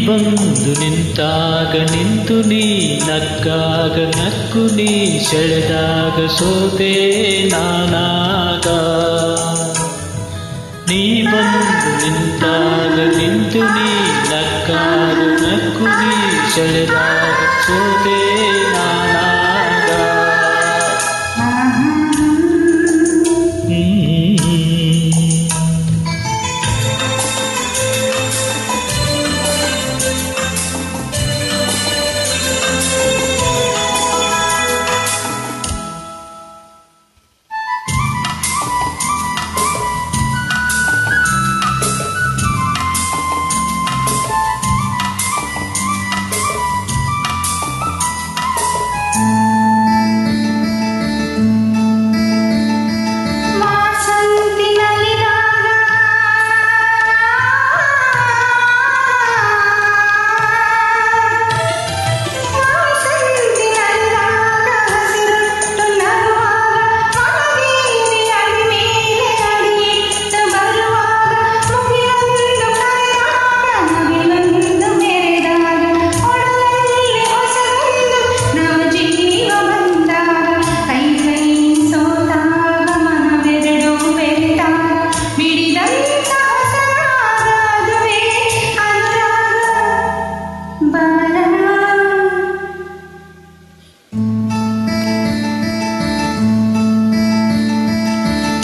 ಬಂದು ನಿಂತಾಗ ನಿಂತು ನೀ ನಕ್ಕಾಗ ನಕ್ಕು ನೀ ಸೆಳೆದಾಗ ಸೋತೆ ನಾನಾಗ. ನೀ ಬಂದು ನಿಂತಾಗ ನಿಂತು ನೀ ನಕ್ಕಾಗ ನಕ್ಕು ನೀ ಸೆಳೆದಾಗ ಸೋತೆ ನಾನಾಗ.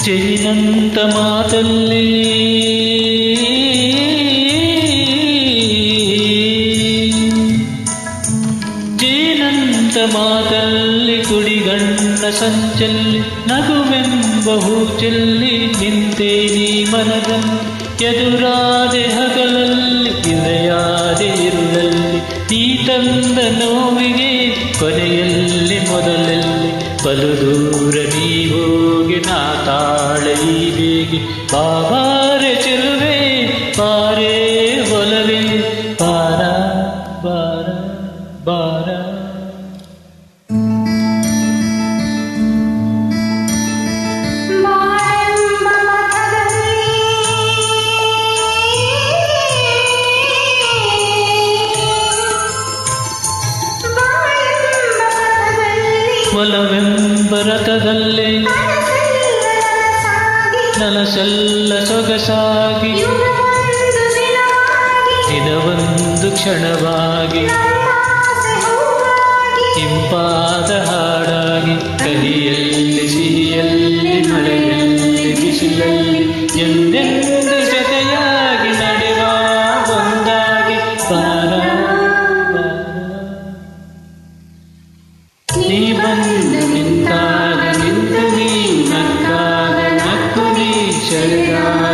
ಜೇನಂತ ಮಾತಲ್ಲಿ ಜೇನಂತ ಮಾತಲ್ಲಿ ಕುಡಿಗಣ್ಣ ಸಂಚಲ್ಲಿ ನಗುವೆಂಬ ಹೂಚೆಲ್ಲಿ ನಿಂತೆ ನೀ ಮನದಲ್ಲಿ. ಎದುರಾದೆ ಹಗಲಲ್ಲಿ ಇದೆಯಾದೆ ಇರುಳಲ್ಲಿ ನೀ ತಂದ ನೋವಿಗೆ ಕೊನೆಯಲ್ಲಿ ಮೊದಲಲ್ಲಿ ಬಲು ದೂರ ನೀ ಹೋಗಿ ನಾ ತಾಳೆ ಈ ಬೇಗೆ. ಬಾಬಾರೆ ಚೆಲುವೆ ಬಾರೇ ಒಲವೇ ಬಾರ ಬಾರ ಬಾರ. ಒಲವೆಂಬ ರಥದಲ್ಲೇ ನನಸೆಲ್ಲ ಸೊಗಸಾಗಿ ದಿನವೊಂದು ಕ್ಷಣವಾಗಿ ಇಂಪಾದ ಹಾಡಾಗಿ ಕಹಿಯಲ್ಲಿ ಸಿಹಿಯಲ್ಲಿ ಮಳೆಯಲ್ಲಿ ಬಿಸಿಲಲ್ಲಿ ಎಂದೆಂದು ಜೊತೆಯಾಗಿ ನಡೆವ ಒಂದಾಗಿ ಬಾರ. ನೀ ಬಂದು ನಿಂತಾಗ ನಿಂತು ನೀ ನಕ್ಕಾಗ ನಕ್ಕು ನೀ ಸೆಳೆದಾಗ